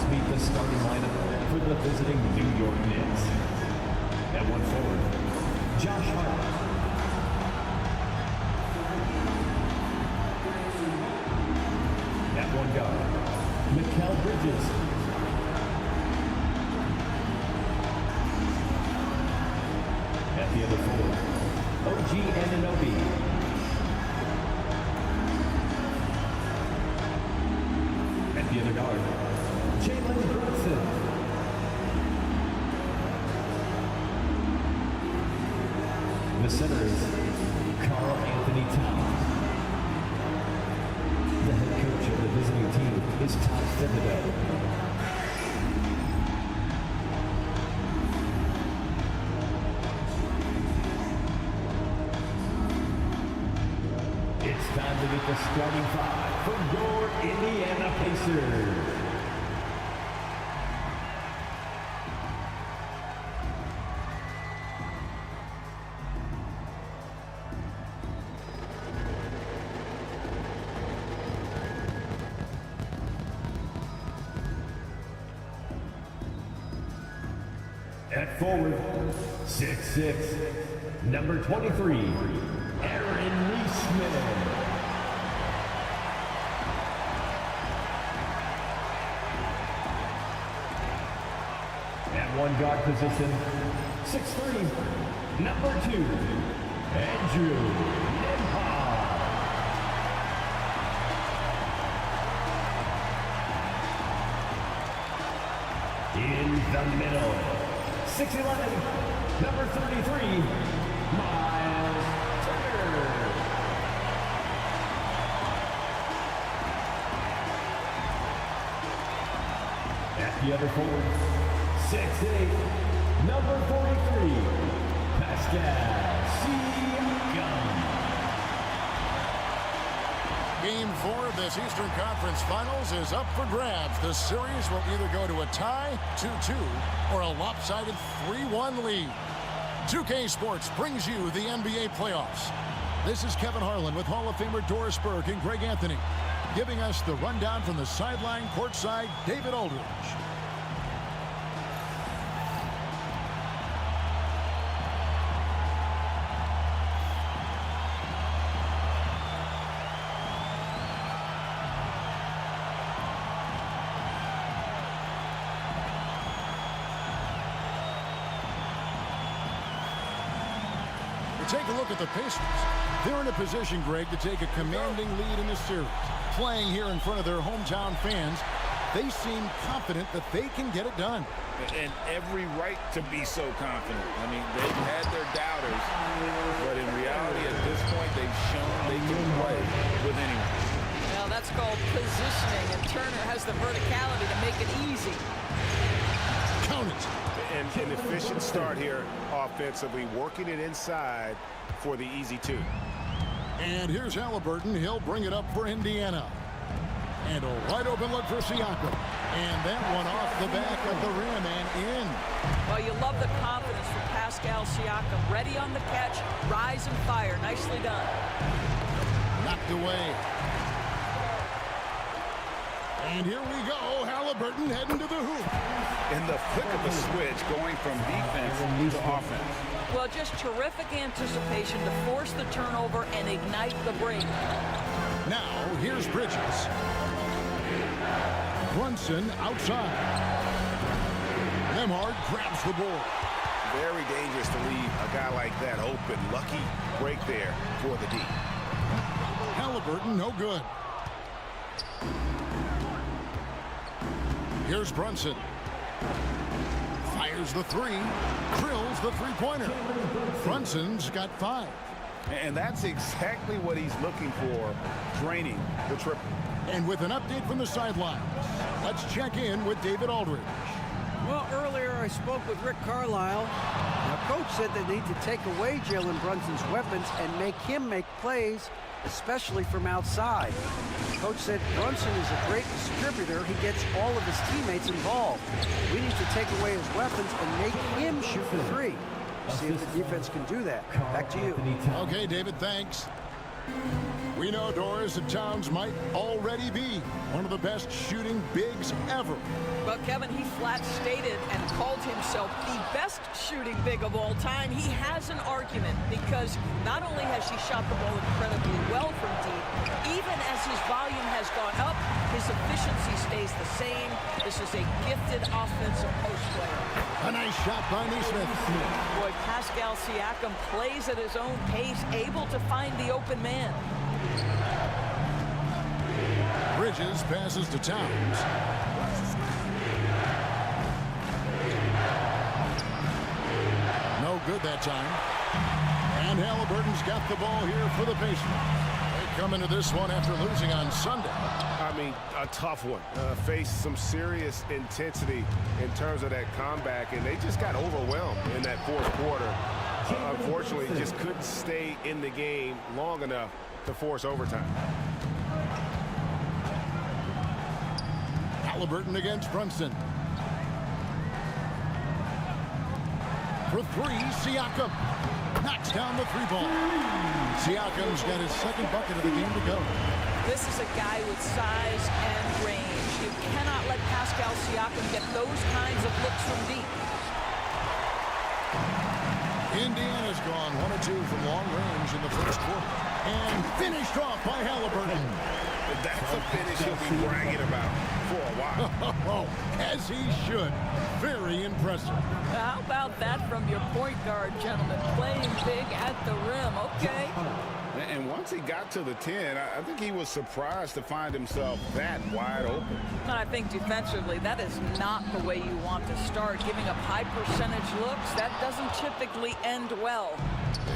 let's meet the starting lineup for the visiting New York Knicks. At one forward, Josh Hart. At one guard, Mikal Bridges. At the other forward, OG Anunoby. At the other guard, Jalen Brunson. The center is Karl Anthony Towns. The head coach of the visiting team is Todd Thibodeau. It's time to get the starting five for your Indiana Pacers. At forward, 6'6", number 23, Aaron Neesmith. At one guard position, 6'3", number 2, Andrew Nembhard. In the middle, 6'11", number 33, Miles Turner. At the other forward, 6'8", number 43, Pascal Siakam. Game 4 of this Eastern Conference Finals is up for grabs. The series will either go to a tie, 2-2, or a lopsided 3-1 lead. 2K Sports brings you the NBA playoffs. This is Kevin Harlan with Hall of Famer Doris Burke and Greg Anthony, giving us the rundown from the sideline courtside, David Aldridge. Take a look at the Pacers. They're in a position, Greg, to take a commanding lead in the series. Playing here in front of their hometown fans, they seem confident that they can get it done. And every right to be so confident. I mean, they've had their doubters, but in reality, at this point, they've shown they can play with anyone. Well, that's called positioning, and Turner has the verticality to make it easy. Count it. And an efficient start here offensively, working it inside for the easy two. And here's Halliburton. He'll bring it up for Indiana. And a wide open look for Siakam. And that one off the back of the rim and in. Well, you love the confidence from Pascal Siakam. Ready on the catch, rise and fire. Nicely done. Knocked away. And here we go. Halliburton heading to the hoop. In the flick of a switch, going from defense to offense. Well, just terrific anticipation to force the turnover and ignite the break. Now, here's Bridges. Brunson outside. Nembhard grabs the ball. Very dangerous to leave a guy like that open. Lucky break there for the D. Halliburton, no good. Here's Brunson. Fires the three. Drills the three-pointer. Brunson's got 5. And that's exactly what he's looking for, draining the triple. And with an update from the sidelines, let's check in with David Aldridge. Well, earlier I spoke with Rick Carlisle. Now, Coach said they need to take away Jalen Brunson's weapons and make him make plays, especially from outside. Coach said Brunson is a great distributor. He gets all of his teammates involved. We need to take away his weapons and make him shoot the three. See if the defense can do that. Back to you. Okay, David, thanks. We know, Doris, that Towns might already be one of the best shooting bigs ever. But Kevin, he flat stated and called himself the best shooting big of all time. He has an argument because not only has he shot the ball incredibly well from deep, even as his volume has gone up, his efficiency stays the same. This is a gifted offensive post player. A nice shot by Neesmith. Boy, Pascal Siakam plays at his own pace, able to find the open man. Bridges passes to Towns. No good that time. And Halliburton's got the ball here for the Pacers. They come into this one after losing on Sunday. I mean, a tough one. Faced some serious intensity in terms of that comeback, and they just got overwhelmed in that fourth quarter. Unfortunately, just couldn't stay in the game long enough to force overtime. Halliburton against Brunson. For three, Siakam knocks down the three ball. Siakam's got his second bucket of the game to go. This is a guy with size and range. You cannot let Pascal Siakam get those kinds of looks from deep. Indiana's gone 1 or 2 from long range in the first quarter. And finished off by Halliburton. That's a finish he'll be bragging about for a while. As he should. Very impressive. How about that from your point guard, gentlemen? Playing big at the rim. Okay. And once he got to the 10, I think he was surprised to find himself that wide open. And I think defensively, that is not the way you want to start. Giving up high percentage looks, that doesn't typically end well.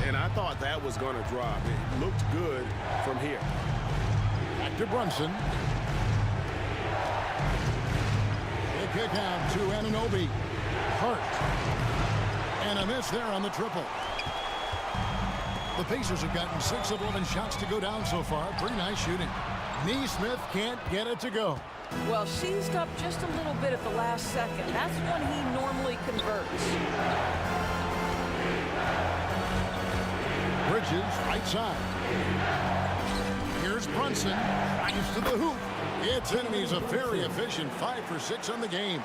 And I thought that was going to drop. It looked good from here. Back to Brunson. They kick out to Anunoby. Hurt. And a miss there on the triple. The Pacers have gotten 6 of 11 shots to go down so far. Pretty nice shooting. Neesmith can't get it to go. Well, seized up just a little bit at the last second. That's when he normally converts. Bridges, right side. Here's Brunson. Drives to the hoop. It's in, and he's a very efficient 5 for 6 on the game.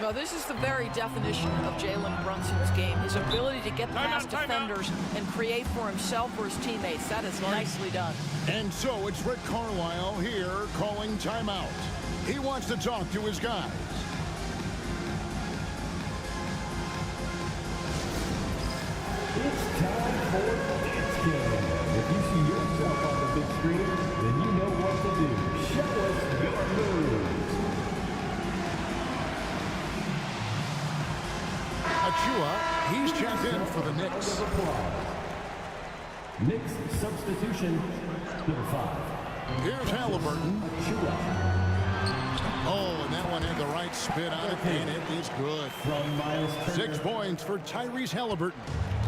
No, this is the very definition of Jalen Brunson's game. His ability to get past defenders and create for himself or his teammates. That is nicely done. And so it's Rick Carlisle here calling timeout. He wants to talk to his guys. It's time for Thanksgiving. If you see yourself on the big screen, then you know what to do. Show us your moves. Achua, he's checked in for the Knicks. Knicks substitution, number 5. Here's Halliburton. Achua. Oh, and that one had the right spin on it, and it is good. From Miles Turner. 6 points for Tyrese Halliburton.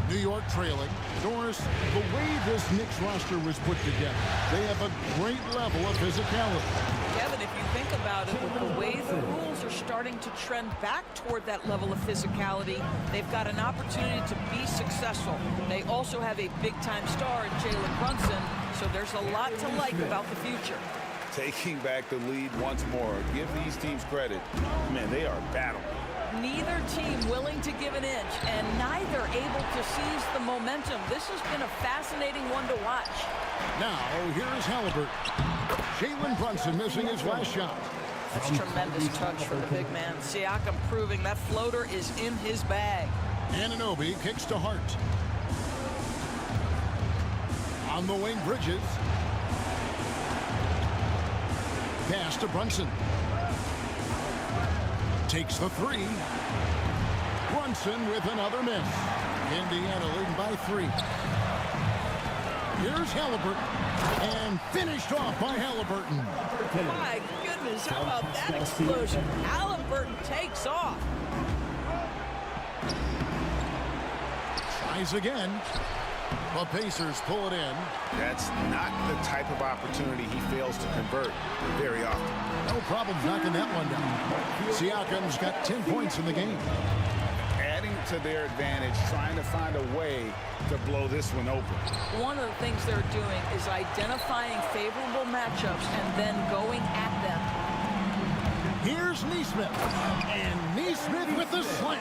New York trailing. Doris, the way this Knicks roster was put together, they have a great level of physicality. Kevin, if you think about it, with the way the rules are starting to trend back toward that level of physicality, they've got an opportunity to be successful. They also have a big-time star in Jalen Brunson, so there's a lot to like about the future. Taking back the lead once more. Give these teams credit. Man, they are battling. Neither team willing to give an inch, and neither able to seize the momentum. This has been a fascinating one to watch. Now, here's Halliburton. Jalen Brunson missing his last shot. That's tremendous touch for the big man. Siakam proving that floater is in his bag. Anunoby kicks to Hart. On the wing, Bridges. Pass to Brunson. Takes the 3. Brunson with another miss. Indiana leading by 3. Here's Halliburton. And finished off by Halliburton. My goodness, how about that explosion? Halliburton takes off. Tries again. The Pacers pull it in. That's not the type of opportunity he fails to convert very often. No problem knocking that one down. Siakam's got 10 points in the game. Adding to their advantage, trying to find a way to blow this one open. One of the things they're doing is identifying favorable matchups and then going at them. Here's Neesmith, and Neesmith with the slam.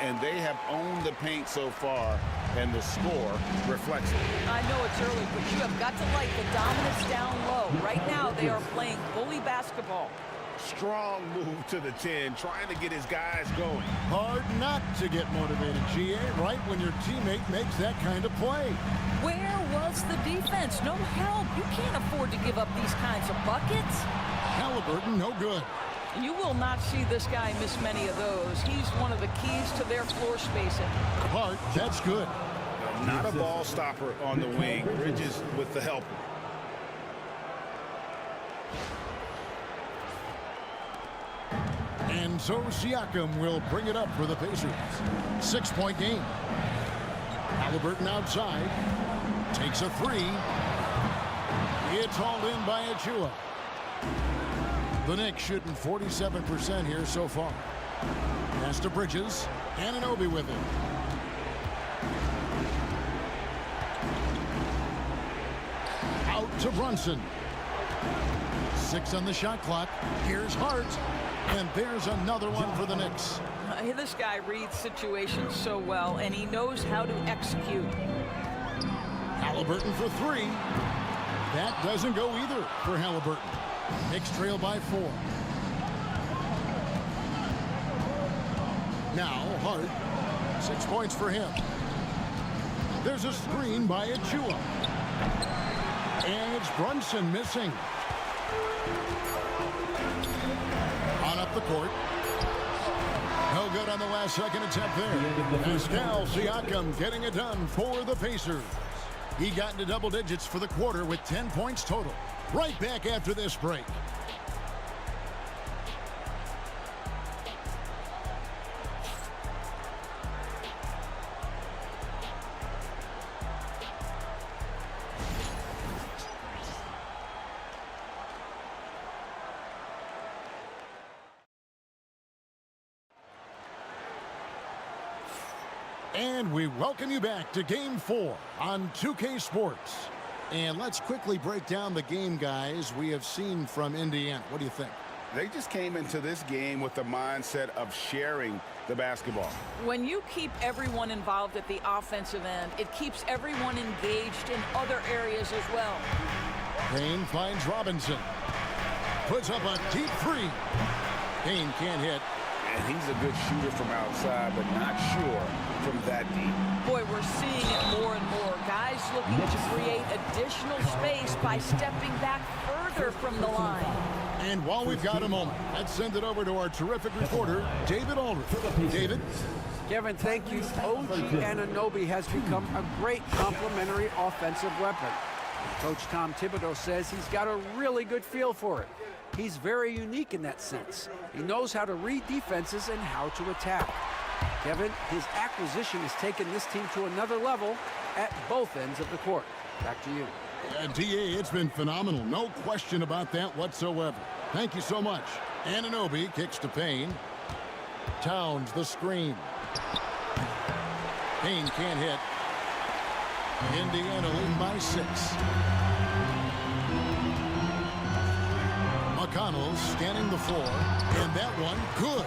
And they have owned the paint so far, and the score reflects it. I know it's early, but you have got to like the dominance down low. Right now, they are playing bully basketball. Strong move to the 10, trying to get his guys going. Hard not to get motivated, GA, right when your teammate makes that kind of play. Where was the defense? No help. You can't afford to give up these kinds of buckets. Halliburton, no good. You will not see this guy miss many of those. He's one of the keys to their floor spacing. Hart, that's good. Not a ball stopper on the wing. Bridges with the help. And so Siakam will bring it up for the Pacers. 6-point game. Halliburton outside. Takes a three. It's hauled in by Achua. The Knicks shooting 47% here so far. Pass to Bridges. Anunoby with it. Out to Brunson. 6 on the shot clock. Here's Hart. And there's another one for the Knicks. This guy reads situations so well, and he knows how to execute. Halliburton for 3. That doesn't go either for Halliburton. Knicks trail by 4. Now Hart. 6 points for him. There's a screen by Achua. And it's Brunson missing. On up the court. No good on the last second attempt there. Pascal Siakam getting it done for the Pacers. He got into double digits for the quarter with 10 points total. Right back after this break. And we welcome you back to Game 4 on 2K Sports. And let's quickly break down the game, guys, we have seen from Indiana. What do you think? They just came into this game with the mindset of sharing the basketball. When you keep everyone involved at the offensive end, it keeps everyone engaged in other areas as well. Payne finds Robinson. Puts up a deep three. Payne can't hit. And he's a good shooter from outside, but not sure from that deep. Boy, we're seeing it more and more. Guys looking to create additional space by stepping back further from the line. And while we've got a moment, let's send it over to our terrific reporter, David Aldridge. David? Kevin, thank you. OG Anunoby has become a great complementary offensive weapon. Coach Tom Thibodeau says he's got a really good feel for it. He's very unique in that sense. He knows how to read defenses and how to attack. Kevin, his acquisition has taken this team to another level at both ends of the court. Back to you. DA, it's been phenomenal. No question about that whatsoever. Thank you so much. Anunoby kicks to Payne. Towns the screen. Payne can't hit. Indiana leading by 6. McConnell scanning the floor. And that one, good.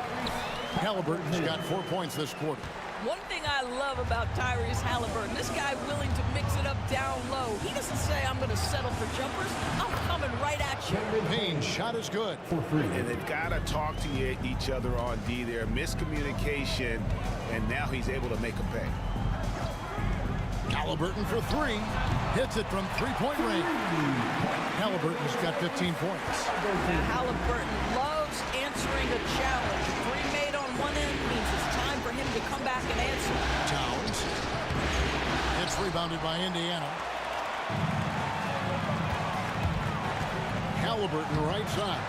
Halliburton's got 4 points this quarter. One thing I love about Tyrese Halliburton, this guy willing to mix it up down low. He doesn't say, I'm going to settle for jumpers. I'm coming right at you. Payne's shot is good. And they've got to talk to each other on D there. Miscommunication, and now he's able to make a pay. Halliburton for 3. Hits it from three-point range. Halliburton's got 15 points. And Halliburton loves answering a challenge. Three made on one end means it's time for him to come back and answer. Towns. It's rebounded by Indiana. Halliburton right side.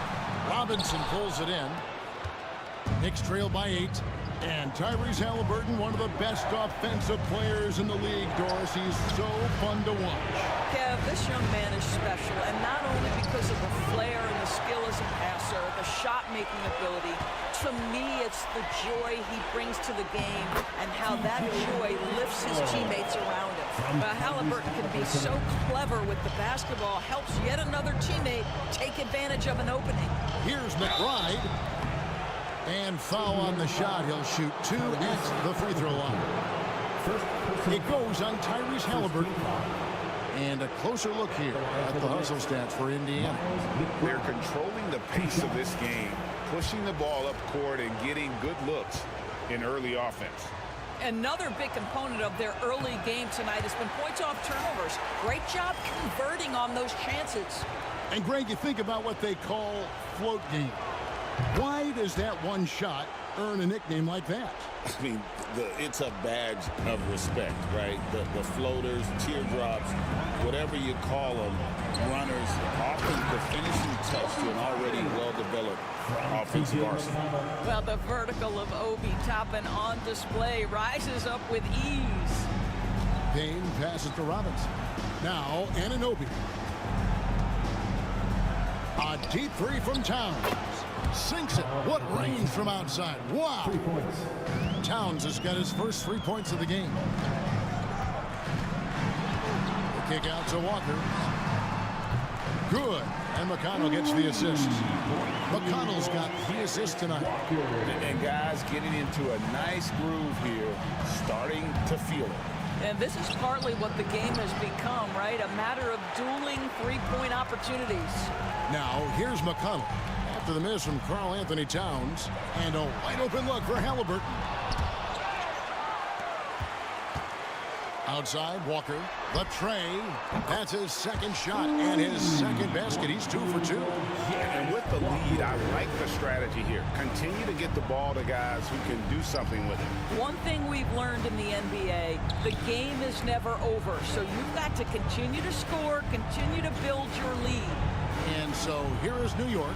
Robinson pulls it in. Knicks trail by 8. And Tyrese Halliburton, one of the best offensive players in the league, Doris. He's so fun to watch. Kev, this young man is special, and not only because of the flair and the skill as a passer, the shot-making ability. To me, it's the joy he brings to the game and how that joy lifts his teammates around him. Halliburton can be so clever with the basketball, helps yet another teammate take advantage of an opening. Here's McBride. And foul on the shot. He'll shoot 2 at the free throw line. It goes on Tyrese Halliburton. And a closer look here at the hustle stats for Indiana. They're controlling the pace of this game, pushing the ball up court and getting good looks in early offense. Another big component of their early game tonight has been points off turnovers. Great job converting on those chances. And Greg, you think about what they call float game. Why does that one shot earn a nickname like that? I mean, it's a badge of respect, right? The floaters, teardrops, whatever you call them, runners, often the finishing touch to an already well-developed offensive arsenal. Well, the vertical of Obi Toppin on display rises up with ease. Payne passes to Robinson. Now, Anunoby. A deep three from Towns. Sinks it. What range from outside. Wow. 3 points. Towns has got his first 3 points of the game. The kick out to Walker. Good. And McConnell gets the assist. McConnell's got the assist tonight. And guys getting into a nice groove here, starting to feel it. And this is partly what the game has become, right? A matter of dueling three-point opportunities. Now, here's McConnell. After the miss from Karl Anthony Towns. And a wide open look for Halliburton. Outside, Walker. The tray. That's his second shot and his second basket. He's 2 for 2. And with the lead, I like the strategy here. Continue to get the ball to guys who can do something with it. One thing we've learned in the NBA, the game is never over. So you've got to continue to score, continue to build your lead. And so here is New York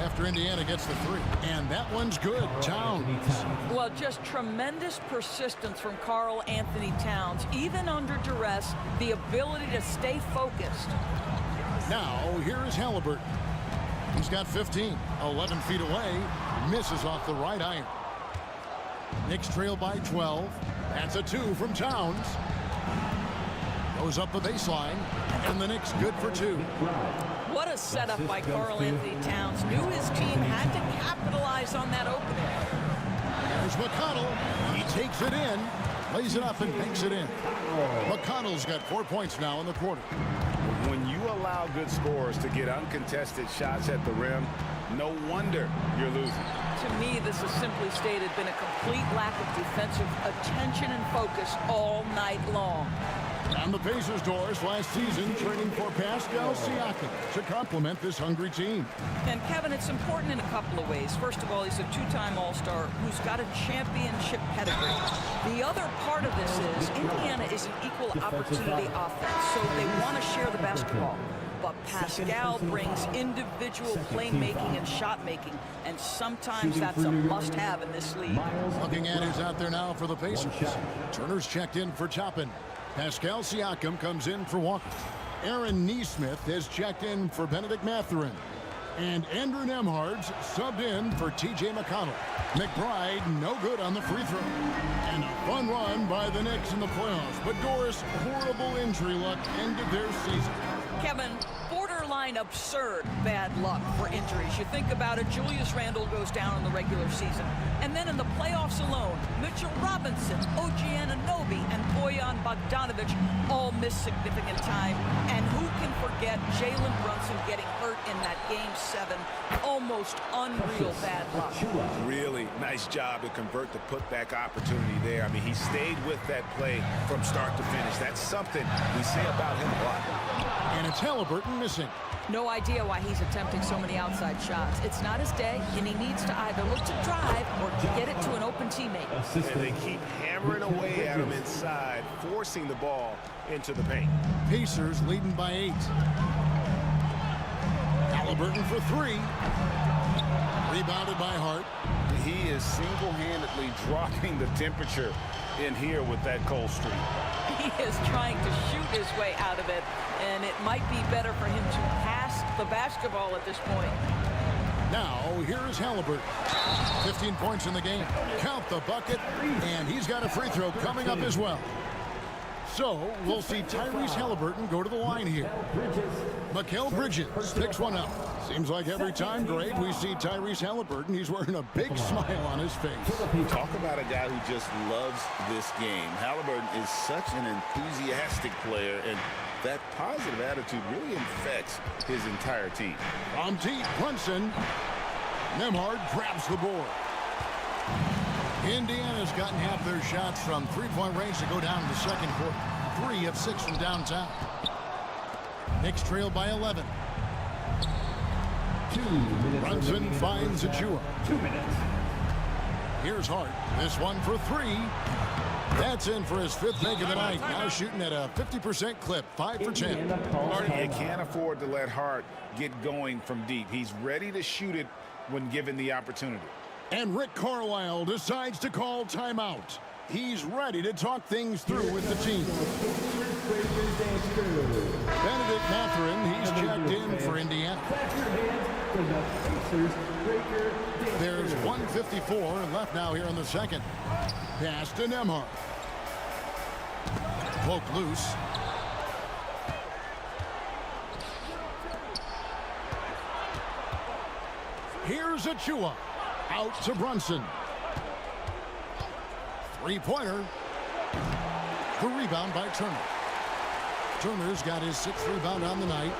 after Indiana gets the 3. And that one's good. Towns. Well, just tremendous persistence from Karl Anthony Towns. Even under duress, the ability to stay focused. Now, here is Halliburton. He's got 15. 11 feet away. Misses off the right iron. Knicks trail by 12. That's a 2 from Towns. Goes up the baseline. And the Knicks good for 2. What a setup by Karl Anthony Towns. Knew his team had to capitalize on that opening. There's McConnell. He takes it in, lays it up and banks it in. McConnell's got 4 points now in the quarter. When you allow good scorers to get uncontested shots at the rim, no wonder you're losing. To me, this has simply stated been a complete lack of defensive attention and focus all night long. On the Pacers' doors last season, training for Pascal Siakam to complement this hungry team. And Kevin, it's important in a couple of ways. First of all, he's a 2-time All-Star who's got a championship pedigree. The other part of this is Indiana is an equal opportunity offense, so they want to share the basketball. But Pascal brings individual playmaking and shot making, and sometimes that's a must-have in this league. Looking at who's out there now for the Pacers. Turner's checked in for Toppin. Pascal Siakam comes in for Walker. Aaron Nesmith has checked in for Benedict Mathurin. And Andrew Nembhard's subbed in for T.J. McConnell. McBride no good on the free throw. And a fun run by the Knicks in the playoffs. But Doris, horrible injury luck ended their season. Kevin, borderline absurd bad luck for injuries. You think about it, Julius Randle goes down in the regular season. And then in the playoffs alone, Mitchell Robinson, OG Anunoby, and Bojan Bogdanovic all miss significant time. And who can forget Jalen Brunson getting hurt in that Game 7? Almost unreal bad luck. Really nice job to convert the putback opportunity there. I mean, he stayed with that play from start to finish. That's something we say about him a lot. And it's Halliburton missing. No idea why he's attempting so many outside shots. It's not his day, and he needs to either look to drive or get it to an open teammate. And they keep hammering away at him inside, forcing the ball into the paint. Pacers leading by 8. Halliburton for 3. Rebounded by Hart. He is single-handedly dropping the temperature in here with that cold streak. He is trying to shoot his way out of it, and it might be better for him to pass the basketball at this point. Now, here's Halliburton. 15 points in the game. Count the bucket, and he's got a free throw coming up as well. So, we'll see Tyrese Halliburton go to the line here. Mikal Bridges picks one up. Seems like every time, Greg, we see Tyrese Halliburton, he's wearing a big smile on his face. Talk about a guy who just loves this game. Halliburton is such an enthusiastic player, and that positive attitude really infects his entire team. From deep, Brunson. Nembhard grabs the board. Indiana's gotten half their shots from three-point range to go down in the second quarter. 3 of 6 from downtown. Knicks trail by 11. 2 minutes. Brunson finds Achua. 2 minutes. Here's Hart. This one for 3. That's in for his 5th make of the night. Now shooting at a 50% clip. 5 for 10. Marty, you can't afford to let Hart get going from deep. He's ready to shoot it when given the opportunity. And Rick Carlisle decides to call timeout. He's ready to talk things through with the team. Benedict Mathurin, he's checked in for Indiana. There's 1:54 left now here in the second. Pass to Nembhard. Poke loose. Here's Achua. Out to Brunson. Three-pointer. The rebound by Turner. Turner's got his 6th rebound on the night.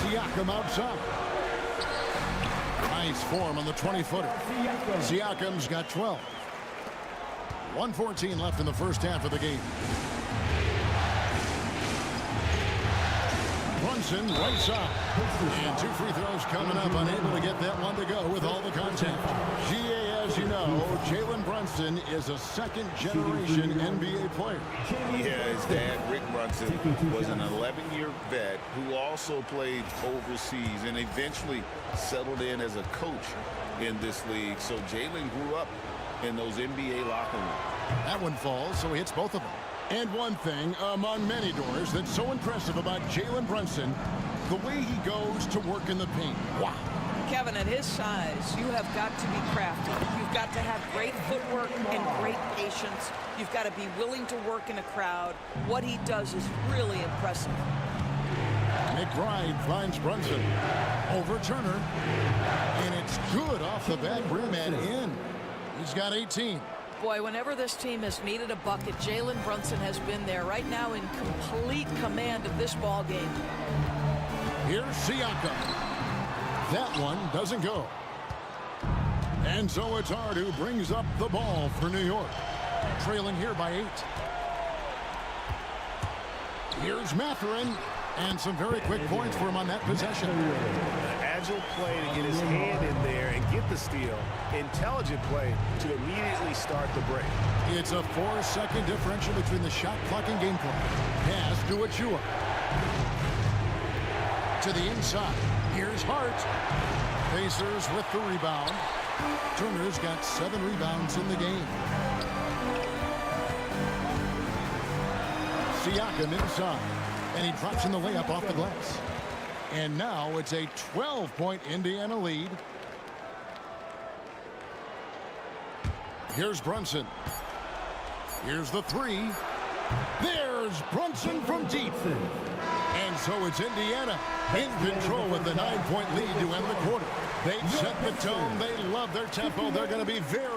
Siakam outside. Nice form on the 20-footer. Siakam's got 12. 1:14 left in the first half of the game. Brunson right side. And 2 free throws coming up. Unable to get that one to go with all the contact. GA, as you know, Jalen Brunson is a second-generation NBA player. Yeah, his dad, Rick Brunson, was an 11-year vet who also played overseas and eventually settled in as a coach in this league. So Jalen grew up in those NBA locker rooms. That one falls, so he hits both of them. And one thing among many doors that's so impressive about Jalen Brunson, the way he goes to work in the paint. Wow. Kevin, at his size, you have got to be crafty. You've got to have great footwork and great patience. You've got to be willing to work in a crowd. What he does is really impressive. McBride finds Brunson. Over Turner. And it's good off the bat rim and in. He's got 18. Boy, whenever this team has needed a bucket, Jalen Brunson has been there. Right now in complete command of this ball game. Here's Siakam. That one doesn't go. And so it's Hart who brings up the ball for New York. Trailing here by 8. Here's Mathurin. And some very quick points for him on that possession. Agile play to get his hand in there and get the steal. Intelligent play to immediately start the break. It's a 4-second differential between the shot clock and game clock. Pass to Achua. To the inside. Here's Hart. Pacers with the rebound. Turner's got 7 rebounds in the game. Siakam inside. And he drops in the layup off the glass. And now it's a 12-point Indiana lead. Here's Brunson. Here's the 3. There's Brunson from deep. And so it's Indiana in control with the 9-point lead to end the quarter. They've set the tone. They love their tempo. They're going to be very